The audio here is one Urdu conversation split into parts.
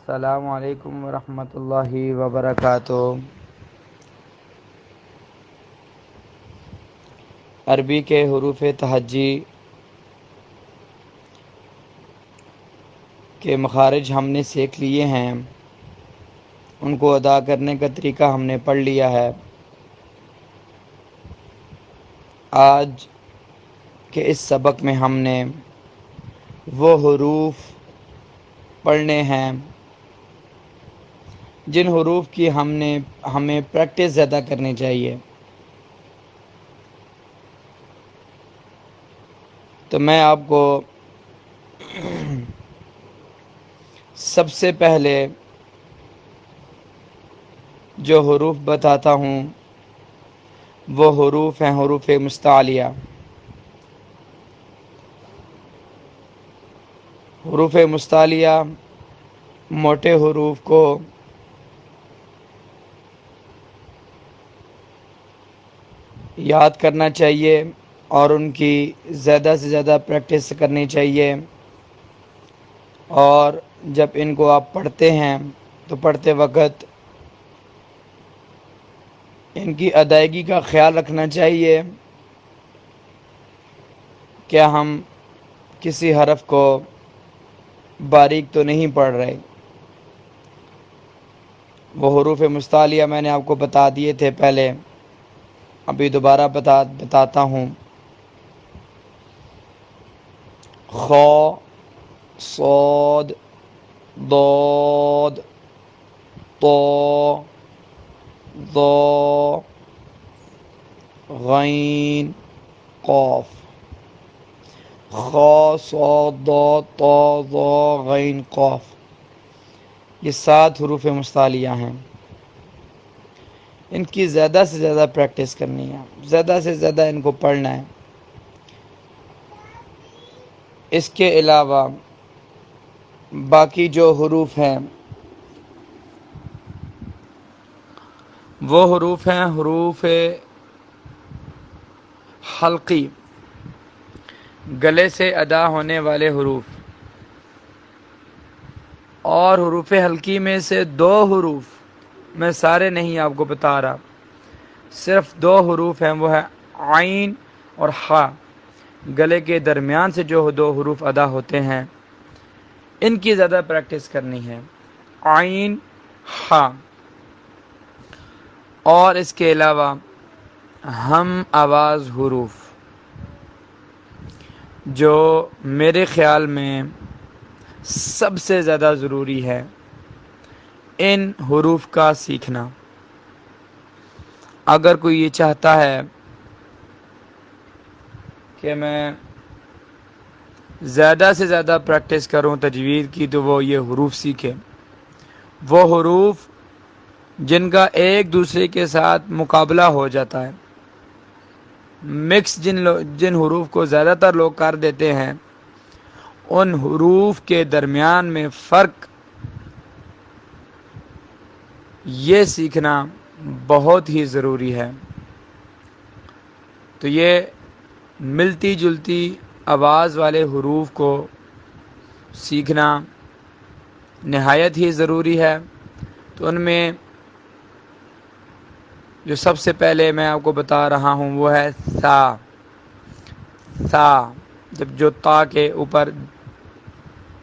السلام علیکم ورحمۃ اللہ وبرکاتہ۔ عربی کے حروف تہجی کے مخارج ہم نے سیکھ لیے ہیں، ان کو ادا کرنے کا طریقہ ہم نے پڑھ لیا ہے۔ آج کے اس سبق میں ہم نے وہ حروف پڑھنے ہیں جن حروف کی ہمیں پریکٹس زیادہ کرنی چاہیے۔ تو میں آپ کو سب سے پہلے جو حروف بتاتا ہوں وہ حروف ہیں حروف مستعلیہ۔ حروف مستعلیہ موٹے حروف کو یاد کرنا چاہیے اور ان کی زیادہ سے زیادہ پریکٹس کرنی چاہیے، اور جب ان کو آپ پڑھتے ہیں تو پڑھتے وقت ان کی ادائیگی کا خیال رکھنا چاہیے کہ ہم کسی حرف کو باریک تو نہیں پڑھ رہے۔ وہ حروف مستعلیہ میں نے آپ کو بتا دیے تھے پہلے، ابھی دوبارہ بتاتا ہوں۔ خ، صاد، ضاد، طا، ظا، غین، قاف۔ خ، صاد، ضاد، طا، ظا، غین، قاف، یہ 7 حروف مستعلیہ ہیں۔ ان کی زیادہ سے زیادہ پریکٹس کرنی ہے، زیادہ سے زیادہ ان کو پڑھنا ہے۔ اس کے علاوہ باقی جو حروف ہیں وہ حروف ہیں حروف حلقی، گلے سے ادا ہونے والے حروف، اور حروف حلقی میں سے 2 حروف، میں سارے نہیں آپ کو بتا رہا، صرف 2 حروف ہیں، وہ ہے عین اور ہا۔ گلے کے درمیان سے جو 2 حروف ادا ہوتے ہیں ان کی زیادہ پریکٹس کرنی ہے، عین، ہا۔ اور اس کے علاوہ ہم آواز حروف جو میرے خیال میں سب سے زیادہ ضروری ہے ان حروف کا سیکھنا۔ اگر کوئی یہ چاہتا ہے کہ میں زیادہ سے زیادہ پریکٹس کروں تجوید کی تو وہ یہ حروف سیکھے۔ وہ حروف جن کا ایک دوسرے کے ساتھ مقابلہ ہو جاتا ہے، مکس جن حروف کو زیادہ تر لوگ کر دیتے ہیں، ان حروف کے درمیان میں فرق یہ سیکھنا بہت ہی ضروری ہے۔ تو یہ ملتی جلتی آواز والے حروف کو سیکھنا نہایت ہی ضروری ہے۔ تو ان میں جو سب سے پہلے میں آپ کو بتا رہا ہوں وہ ہے سا۔ سا، جب جو تا کے اوپر،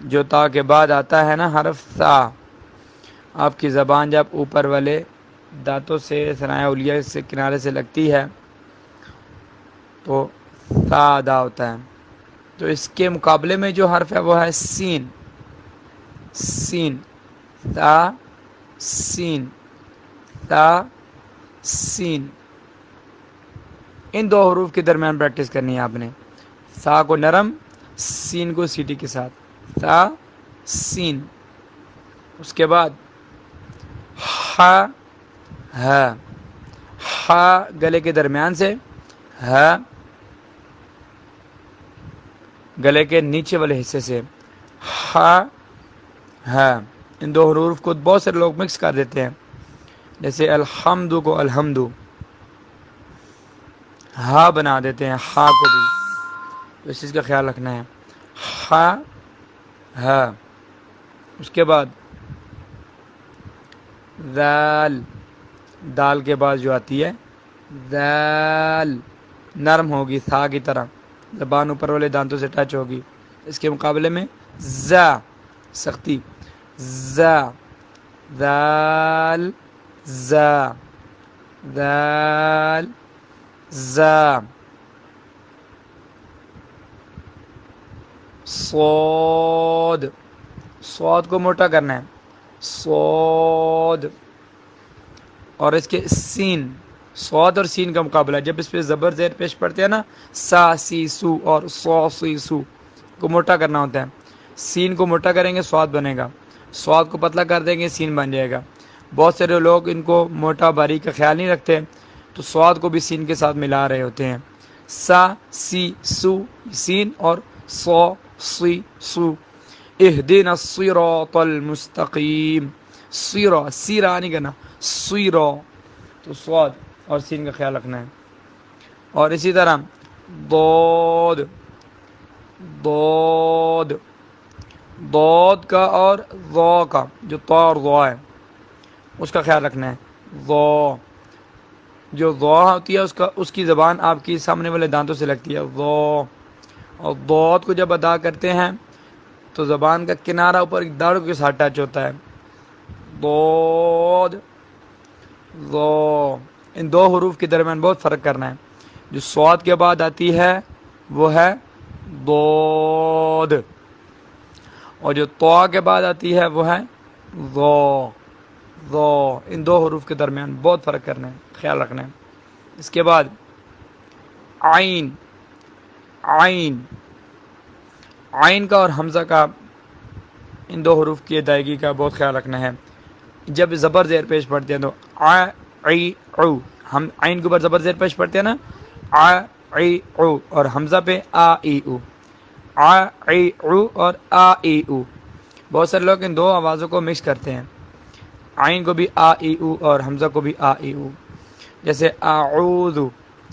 جو تا کے بعد آتا ہے نا حرف سا، آپ کی زبان جب اوپر والے دانتوں سے ثنائے علیہ سے کنارے سے لگتی ہے تو سا ادا ہوتا ہے۔ تو اس کے مقابلے میں جو حرف ہے وہ ہے سین۔ سین، تا، سین، تا، سین۔ ان 2 حروف کے درمیان پریکٹس کرنی ہے آپ نے، سا کو نرم، سین کو سیٹی کے ساتھ، تا، سین۔ اس کے بعد ہا، ہا۔ ہا گلے کے درمیان سے، ہا گلے کے نیچے والے حصے سے، ہا، ہا۔ ان 2 حروف کو بہت سے لوگ مکس کر دیتے ہیں، جیسے الحمد کو الحمد، ہا بنا دیتے ہیں، ہا کو بھی، تو اس چیز کا خیال رکھنا ہے، ہا، ہا۔ اس کے بعد ذال، دال کے بعد جو آتی ہے ذال، نرم ہوگی تھا کی طرح، زبان اوپر والے دانتوں سے ٹچ ہوگی. اس کے مقابلے میں زا، سختی، زا، ذال، زا، ذال، زا. صاد، صاد کو موٹا کرنا ہے، صاد. اور اس کے سین، صاد اور سین کا مقابلہ، جب اس پہ زبر زیر پیش پڑتے ہیں نا، سا سی سو اور سو سی سو کو موٹا کرنا ہوتا ہے. سین کو موٹا کریں گے صاد بنے گا، صاد کو پتلا کر دیں گے سین بن جائے گا. بہت سارے لوگ ان کو موٹا باریک کا خیال نہیں رکھتے، تو صاد کو بھی سین کے ساتھ ملا رہے ہوتے ہیں. سا سی سو سین اور سو سی سو. اہدنا الصراط المستقیم، سیرا، سیرا نہیں کرنا، سیرا. تو صاد اور سین کا خیال رکھنا ہے. اور اسی طرح ضاد، ضاد، ضاد کا اور ضا کا، جو طا اور ضا ہے اس کا خیال رکھنا ہے. ضا، جو ضا ہوتی ہے اس کی زبان آپ کی سامنے والے دانتوں سے لگتی ہے، ضا. اور ضاد کو جب ادا کرتے ہیں تو زبان کا کنارہ اوپر داڑھوں کے ساتھ ٹچ ہوتا ہے. ضاد، ضا. ان دو حروف کے درمیان بہت فرق کرنا ہے. جو صاد کے بعد آتی ہے وہ ہے ضاد، اور جو طا کے بعد آتی ہے وہ ہے ضا. ضا. ان دو حروف کے درمیان بہت فرق کرنا ہے، خیال رکھنا ہے. اس کے بعد عین، عین، عین کا اور حمزہ کا، ان دو حروف کی ادائیگی کا بہت خیال رکھنا ہے. جب زبر زیر پیش پڑتے ہیں تو عی او، ہم عین کے اوپر زبر زیر پیش پڑتے ہیں نا، عی او، اور حمزہ پہ آ ای او، عی او اور آ ای او. بہت سارے لوگ ان دو آوازوں کو مکس کرتے ہیں، عین کو بھی آ ای او اور حمزہ کو بھی آ ای او. جیسے اعوذ،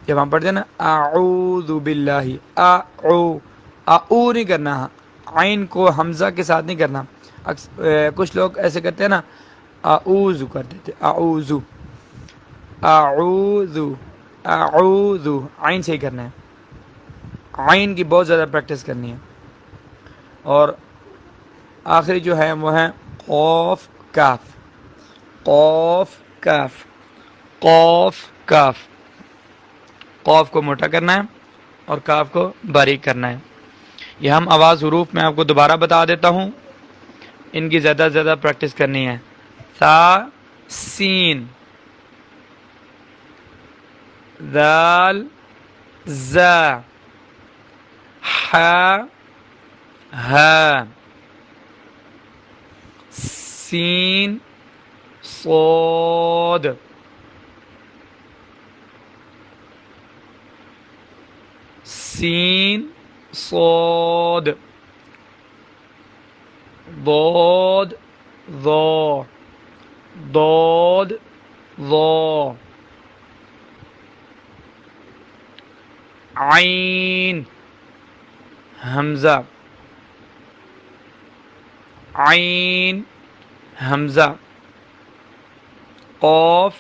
جب ہم پڑھتے ہیں نا اعوذ باللہ، او نہیں کرنا، عین کو حمزہ کے ساتھ نہیں کرنا. کچھ لوگ ایسے کرتے ہیں نا، اعوذ کر دیتے، اعوذ، اعوذ، اعوذ. عین سے ہی کرنا ہے، عین کی بہت زیادہ پریکٹس کرنی ہے. اور آخری جو ہے وہ ہے قاف کاف، قاف کاف، قاف کاف. قاف کو موٹا کرنا ہے اور کاف کو باریک کرنا ہے. یہ ہم آواز حروف میں آپ کو دوبارہ بتا دیتا ہوں، ان کی زیادہ سے زیادہ پریکٹس کرنی ہے. سا، سین، ذال، زا، حا، ہا، سین، صاد، سین، صاد، ضاد، ضا، ضاد، ضا، عین، حمزہ، عین، حمزہ، قاف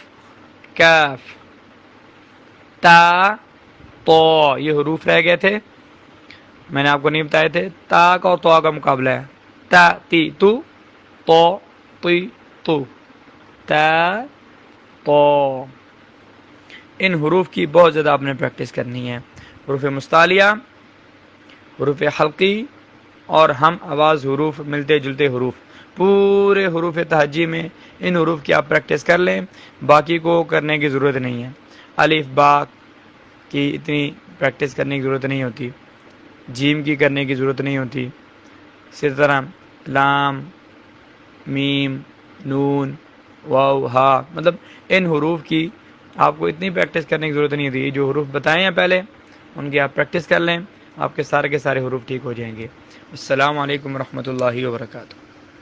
کاف، تا، طا. یہ حروف رہ گئے تھے، میں نے آپ کو نہیں بتائے تھے. تا کا اور طا کا مقابلہ ہے، تا تی تو، طا تی تو، تا طا. ان حروف کی بہت زیادہ آپ نے پریکٹس کرنی ہے. حروف مستعلیہ، حروف حلقی اور ہم آواز حروف، ملتے جلتے حروف، پورے حروف تہجی میں ان حروف کی آپ پریکٹس کر لیں، باقی کو کرنے کی ضرورت نہیں ہے. الف با کی اتنی پریکٹس کرنے کی ضرورت نہیں ہوتی، جیم کی کرنے کی ضرورت نہیں ہوتی. اسی طرح لام، میم، نون، واو، ہا، مطلب ان حروف کی آپ کو اتنی پریکٹس کرنے کی ضرورت نہیں ہوتی. جو حروف بتائے ہیں پہلے ان کی آپ پریکٹس کر لیں، آپ کے سارے حروف ٹھیک ہو جائیں گے. السلام علیکم ورحمۃ اللہ وبرکاتہ.